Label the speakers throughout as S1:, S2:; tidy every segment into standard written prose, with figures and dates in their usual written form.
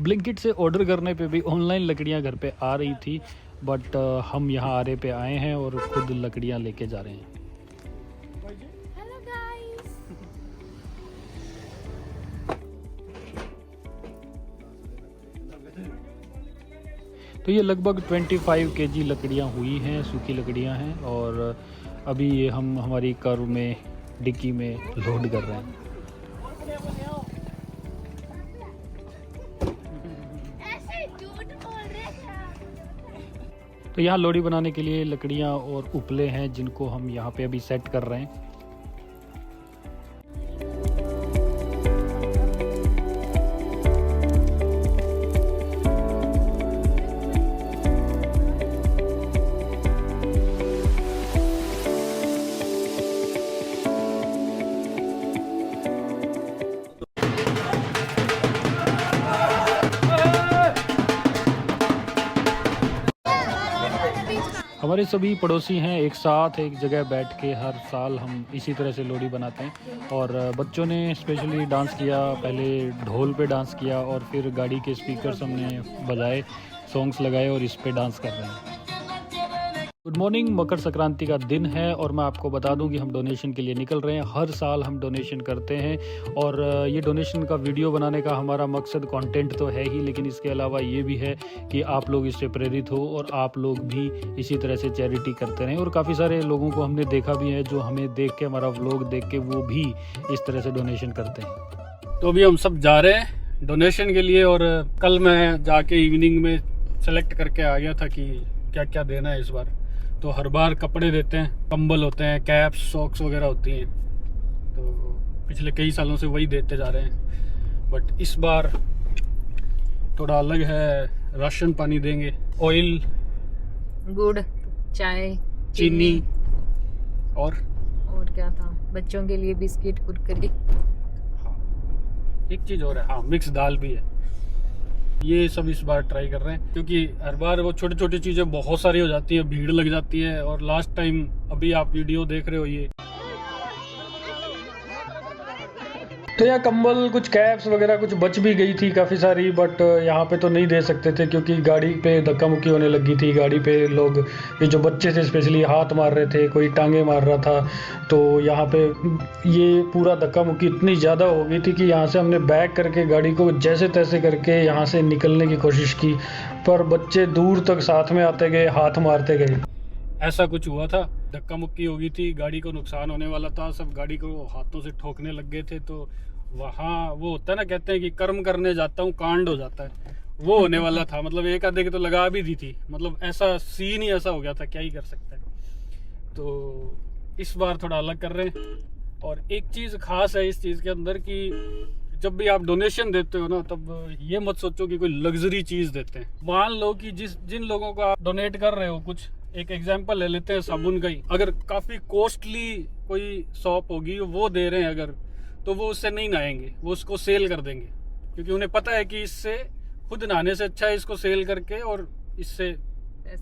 S1: Blinkit से order करने पे भी ऑनलाइन लकड़ियाँ घर पे आ रही थी, बट हम यहाँ आरे पे आए हैं और खुद लकड़ियाँ लेके जा रहे हैं।
S2: Hello guys.
S1: तो ये लगभग 25 kg लकड़ियाँ हुई हैं, सूखी लकड़ियाँ हैं, और अभी ये हम हमारी कार में डिक्की में लोड कर रहे हैं।
S2: ऐसे झूठ बोल रहे हैं।
S1: तो यहाँ लोडी बनाने के लिए लकड़ियाँ और उपले हैं जिनको हम यहाँ पे अभी सेट कर रहे हैं। हमारे सभी पड़ोसी हैं, एक साथ एक जगह बैठ के हर साल हम इसी तरह से लोहड़ी बनाते हैं। और बच्चों ने स्पेशली डांस किया, पहले ढोल पे डांस किया और फिर गाड़ी के स्पीकर्स हमने बजाए, सॉन्ग्स लगाए और इस पे डांस कर रहे हैं। गुड मॉर्निंग, मकर संक्रांति का दिन है और मैं आपको बता दूं कि हम डोनेशन के लिए निकल रहे हैं। हर साल हम डोनेशन करते हैं और ये डोनेशन का वीडियो बनाने का हमारा मकसद कंटेंट तो है ही, लेकिन इसके अलावा ये भी है कि आप लोग इससे प्रेरित हो और आप लोग भी इसी तरह से चैरिटी करते रहें। और काफ़ी सारे लोगों को हमने देखा भी है जो हमें देख के, हमारा व्लॉग देख के वो भी इस तरह से डोनेशन करते हैं।
S3: तो अभी हम सब जा रहे हैं डोनेशन के लिए, और कल मैं जाके इवनिंग में सेलेक्ट करके आ गया था कि क्या क्या देना है इस बार। तो हर बार कपड़े देते हैं, कंबल होते हैं, कैप्स, सॉक्स वगैरह होती हैं, तो पिछले कई सालों से वही देते जा रहे हैं। बट इस बार थोड़ा अलग है, राशन पानी देंगे, ऑयल,
S4: गुड़, चाय,
S3: चीनी और
S4: क्या था बच्चों के लिए बिस्किट, कुरकुरे।
S3: एक चीज़ और है, हाँ, मिक्स दाल भी है। ये सब इस बार ट्राई कर रहे हैं क्योंकि हर बार वो छोटी छोटी चीज़ें बहुत सारी हो जाती है, भीड़ लग जाती है। और लास्ट टाइम, अभी आप वीडियो देख रहे हो ये,
S1: तो यहाँ कंबल, कुछ कैप्स वगैरह कुछ बच भी गई थी काफ़ी सारी, बट यहाँ पे तो नहीं दे सकते थे क्योंकि गाड़ी पे धक्का मुक्की होने लगी थी। गाड़ी पे लोग, ये जो बच्चे थे स्पेशली, हाथ मार रहे थे, कोई टांगे मार रहा था। तो यहाँ पे ये पूरा धक्का मुक्की इतनी ज़्यादा हो गई थी कि यहाँ से हमने बैक करके गाड़ी को जैसे तैसे करके यहाँ से निकलने की कोशिश की, पर बच्चे दूर तक साथ में आते गए, हाथ मारते गए।
S3: ऐसा कुछ हुआ था, धक्का मुक्की हो गई थी, गाड़ी को नुकसान होने वाला था, सब गाड़ी को हाथों से ठोकने लग गए थे। तो वहाँ वो होता है ना, कहते हैं कि कर्म करने जाता हूँ कांड हो जाता है, वो होने वाला था। मतलब एक आधे की तो लगा भी दी थी, मतलब ऐसा सीन ही ऐसा हो गया था, क्या ही कर सकते हैं। तो इस बार थोड़ा अलग कर रहे हैं। और एक चीज़ खास है इस चीज़ के अंदर कि जब भी आप डोनेशन देते हो ना, तब ये मत सोचो कि कोई लग्जरी चीज़ देते हैं। मान लो कि जिन लोगों को आप डोनेट कर रहे हो, कुछ एक एग्जांपल ले लेते हैं साबुन का ही, अगर काफ़ी कॉस्टली कोई शॉप होगी वो दे रहे हैं अगर, तो वो उससे नहीं नहाएंगे, वो उसको सेल कर देंगे, क्योंकि उन्हें पता है कि इससे खुद नहाने से अच्छा है इसको सेल करके और इससे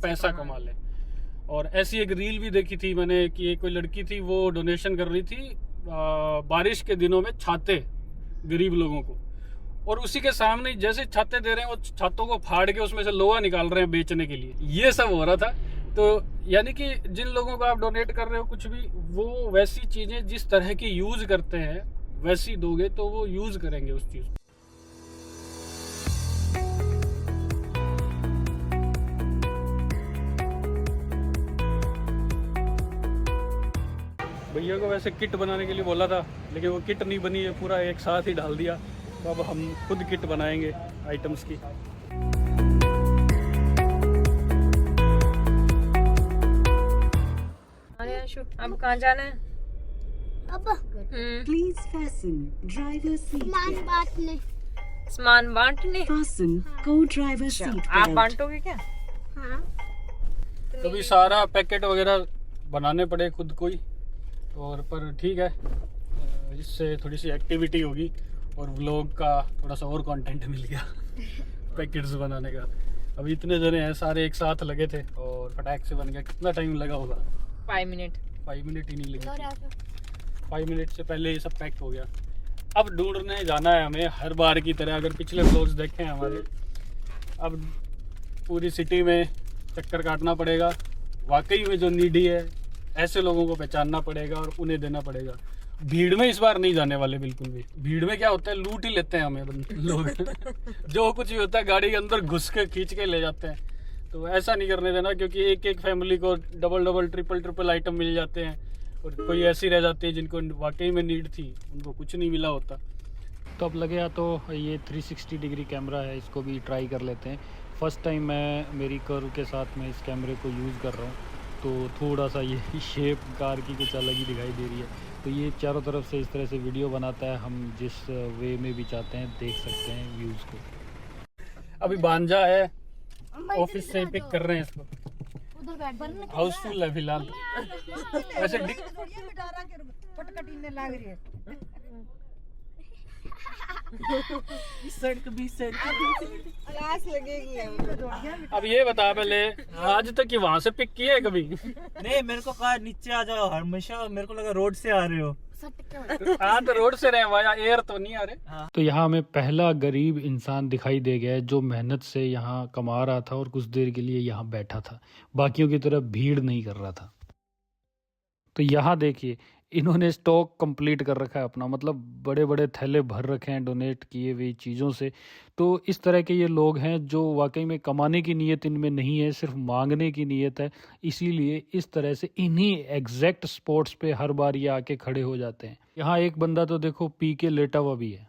S3: पैसा कमा ले। और ऐसी एक रील भी देखी थी मैंने कि एक कोई लड़की थी, वो डोनेशन कर रही थी बारिश के दिनों में छाते गरीब लोगों को, और उसी के सामने जैसे छाते दे रहे हैं, वो छातों को फाड़ के उसमें से लोहा निकाल रहे हैं बेचने के लिए। ये सब हो रहा था। तो यानी कि जिन लोगों को आप डोनेट कर रहे हो कुछ भी, वो वैसी चीज़ें जिस तरह की यूज़ करते हैं वैसी दोगे तो वो यूज़ करेंगे उस चीज़ को। भैया को वैसे किट बनाने के लिए बोला था, लेकिन वो किट नहीं बनी है, पूरा एक साथ ही डाल दिया। तो अब हम खुद किट बनाएंगे आइटम्स की।
S4: अब कहाँ जाना है?
S2: अब
S5: Please fasten driver seat
S2: मान
S5: belt.
S2: बांटने।
S4: सामान बांटने।
S5: Fasten co-driver seat
S4: आप
S5: belt.
S4: बांटोगे क्या?
S2: हाँ।
S3: कभी सारा पैकेट वगैरह बनाने पड़े खुद को ही, और पर ठीक है, इससे थोड़ी सी एक्टिविटी होगी और व्लॉग का थोड़ा सा और कंटेंट मिल गया पैकेट्स बनाने का। अभी इतने जने हैं, सारे एक साथ लगे थे और फटाक से बन गया। कितना टाइम लगा होगा?
S4: 5 मिनट।
S3: 5 मिनट ही नहीं लगे, 5 मिनट से पहले ये सब पैक हो गया। अब ढूंढने जाना है हमें हर बार की तरह। अगर पिछले व्लॉग्स देखें हमारे, अब पूरी सिटी में चक्कर काटना पड़ेगा। वाकई में जो नीडी है ऐसे लोगों को पहचानना पड़ेगा और उन्हें देना पड़ेगा। भीड़ में इस बार नहीं जाने वाले बिल्कुल भी। भीड़ में क्या होता है, लूट ही लेते हैं हमें लोग जो कुछ भी होता है गाड़ी के अंदर घुस के खींच के ले जाते हैं। तो ऐसा नहीं करने देना, क्योंकि एक एक फैमिली को डबल ट्रिपल आइटम मिल जाते हैं और कोई ऐसी रह जाती है जिनको वाकई में नीड थी, उनको कुछ नहीं मिला होता।
S1: तो अब लगे तो ये 360 डिग्री कैमरा है, इसको भी ट्राई कर लेते हैं। फ़र्स्ट टाइम मैं मेरी कर्व के साथ में इस कैमरे को यूज़ कर रहा हूँ, तो थोड़ा सा ये शेप कार की कुछ अलग ही दिखाई दे रही है। तो ये चारों तरफ से इस तरह से वीडियो बनाता है, हम जिस वे में भी चाहते हैं देख सकते हैं व्यूज़ को।
S3: अभी बांजा है, ऑफिस से पिक कर रहे हैं इसको।
S2: उधर बैठ
S3: हाउसफुल है फिलहाल। वैसे अब ये बता पहले, आज तक वहाँ से पिक किया है कभी?
S6: नहीं, मेरे को कहा नीचे आ जाओ। हमेशा मेरे को लगा रोड से आ रहे हो।
S3: हाँ तो रोड से रहे, वहाँ एयर तो नहीं आ रहे।
S1: तो यहाँ हमें पहला गरीब इंसान दिखाई दे गया है जो मेहनत से यहाँ कमा रहा था और कुछ देर के लिए यहाँ बैठा था, बाकियों की तरह भीड़ नहीं कर रहा था। तो यहाँ देखिए, इन्होंने स्टॉक कंप्लीट कर रखा है अपना, मतलब बड़े बड़े थैले भर रखे हैं डोनेट किए हुई चीज़ों से। तो इस तरह के ये लोग हैं जो वाकई में कमाने की नीयत इनमें नहीं है, सिर्फ मांगने की नीयत है। इसीलिए इस तरह से इन्हीं एग्जैक्ट स्पॉट्स पे हर बार ये आके खड़े हो जाते हैं। यहाँ एक बंदा तो देखो पी के लेटा हुआ भी है।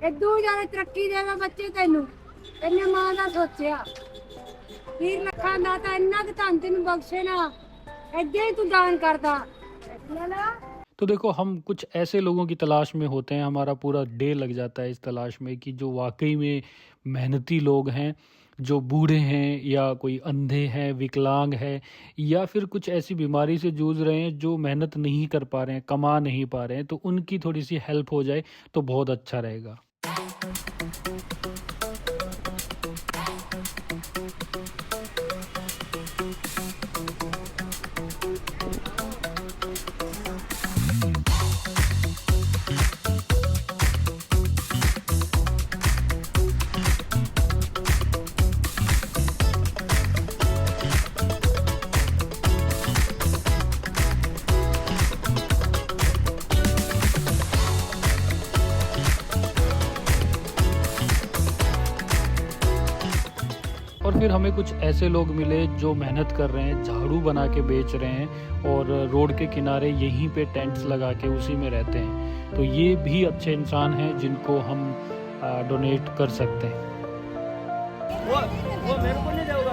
S7: ਇਦੋਂ ਜ਼ਿਆਦਾ ਤਰੱਕੀ ਦੇਵੇ ਬੱਚੇ ਤੈਨੂੰ, ਇਹਨੇ ਮਾਂ ਦਾ ਸੋਚਿਆ 30 ਲੱਖਾਂ ਦਾ ਤਾਂ ਇੰਨਾ ਕੁ ਧਨ ਤੈਨੂੰ ਬਖਸ਼ੇ ਨਾ, ਏਦਾਂ ਹੀ ਤੂੰ ਦਾਨ ਕਰਦਾ ਲੈ ਲਾ।
S1: तो देखो, हम कुछ ऐसे लोगों की तलाश में होते हैं, हमारा पूरा डे लग जाता है इस तलाश में कि जो वाकई में मेहनती लोग हैं, जो बूढ़े हैं या कोई अंधे हैं, विकलांग है, या फिर कुछ ऐसी बीमारी से जूझ रहे हैं जो मेहनत नहीं कर पा रहे हैं, कमा नहीं पा रहे हैं, तो उनकी थोड़ी सी हेल्प हो जाए तो बहुत अच्छा रहेगा। और फिर हमें कुछ ऐसे लोग मिले जो मेहनत कर रहे हैं, झाड़ू बना के बेच रहे हैं और रोड के किनारे यहीं पे टेंट्स लगा के उसी में रहते हैं। तो ये भी अच्छे इंसान हैं जिनको हम डोनेट कर सकते हैं।
S6: वो मेरे को नहीं देगा,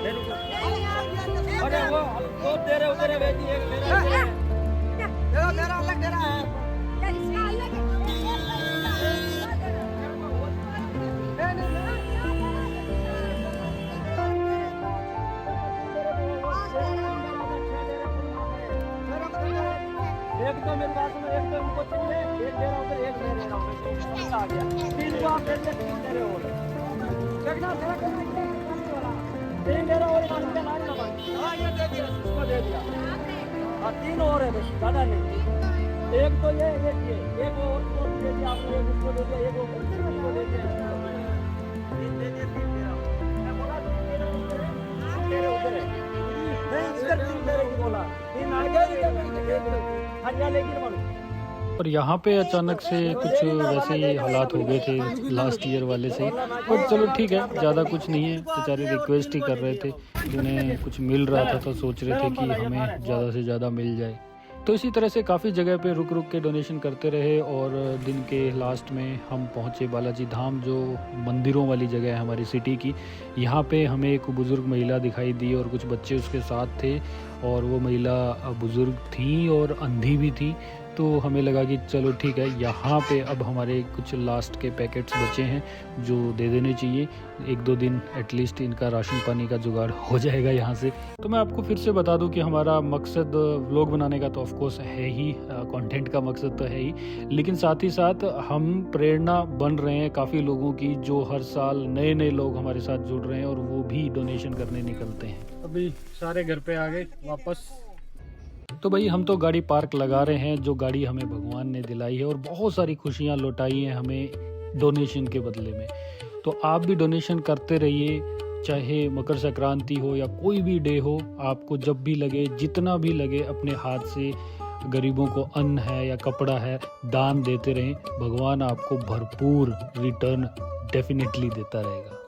S6: मेरे को। अरे वो तेरे उधर है, एक मेरा है। मेरा अलग तेरा है। एक तो मेरे पास में, एक तो उनको चाहिए, एक मेरा उधर, एक मेरे उधर आ गया। 3 को आप दे दे, 3 मेरे और देखना तेरा तीन मेरा और मांगते मार ना मांग। हाँ ये दे दिया, इसको दे दिया। हाँ 3 और है बस, ज़्यादा नहीं। एक तो ये, एक और को दे दिया आपने, एक उसको दे दिया, एक और उसको दे दिया। 3 दे दिया, 3 मेरा। मैं बोला 3 मेरा उधर है, मेरे उधर है। नहीं इधर 3 मेरे को बोला, 3 आ गया इधर।
S1: और यहाँ पे अचानक से कुछ वैसे ही हालात हो गए थे लास्ट ईयर वाले से, पर चलो ठीक है, ज़्यादा कुछ नहीं है। बेचारे रिक्वेस्ट ही कर रहे थे, जिन्हें कुछ मिल रहा था तो सोच रहे थे कि हमें ज़्यादा से ज़्यादा मिल जाए। तो इसी तरह से काफ़ी जगह पे रुक रुक के डोनेशन करते रहे और दिन के लास्ट में हम पहुँचे बालाजी धाम, जो मंदिरों वाली जगह है हमारी सिटी की। यहाँ पे हमें एक बुज़ुर्ग महिला दिखाई दी और कुछ बच्चे उसके साथ थे, और वो महिला बुज़ुर्ग थी और अंधी भी थी। तो हमें लगा कि चलो ठीक है, यहाँ पे अब हमारे कुछ लास्ट के पैकेट्स बचे हैं जो दे देने चाहिए। 1-2 दिन एटलीस्ट इनका राशन पानी का जुगाड़ हो जाएगा यहाँ से। तो मैं आपको फिर से बता दूं कि हमारा मकसद व्लॉग बनाने का तो ऑफ कोर्स है ही, कंटेंट का मकसद तो है ही, लेकिन साथ ही साथ हम प्रेरणा बन रहे हैं काफ़ी लोगों की, जो हर साल नए नए लोग हमारे साथ जुड़ रहे हैं और वो भी डोनेशन करने निकलते हैं।
S3: अभी सारे घर पे आ गए वापस।
S1: तो भाई हम तो गाड़ी पार्क लगा रहे हैं, जो गाड़ी हमें भगवान ने दिलाई है और बहुत सारी खुशियाँ लौटाई हैं हमें डोनेशन के बदले में। तो आप भी डोनेशन करते रहिए, चाहे मकर संक्रांति हो या कोई भी डे हो, आपको जब भी लगे, जितना भी लगे, अपने हाथ से गरीबों को अन्न है या कपड़ा है दान देते रहें। भगवान आपको भरपूर रिटर्न डेफिनेटली देता रहेगा।